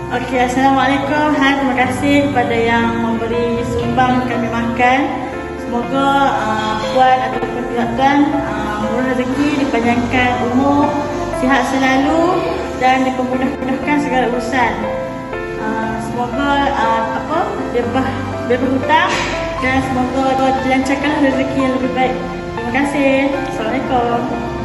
Okey, Assalamualaikum. Terima kasih kepada yang memberi sumbang kami makan. Semoga puan ataupun tuan murah rezeki, dipanjangkan umur, sihat selalu dan dipermudahkan segala urusan. Semoga bebas hutang dan semoga dilancarkan rezeki yang lebih baik. Terima kasih. Assalamualaikum.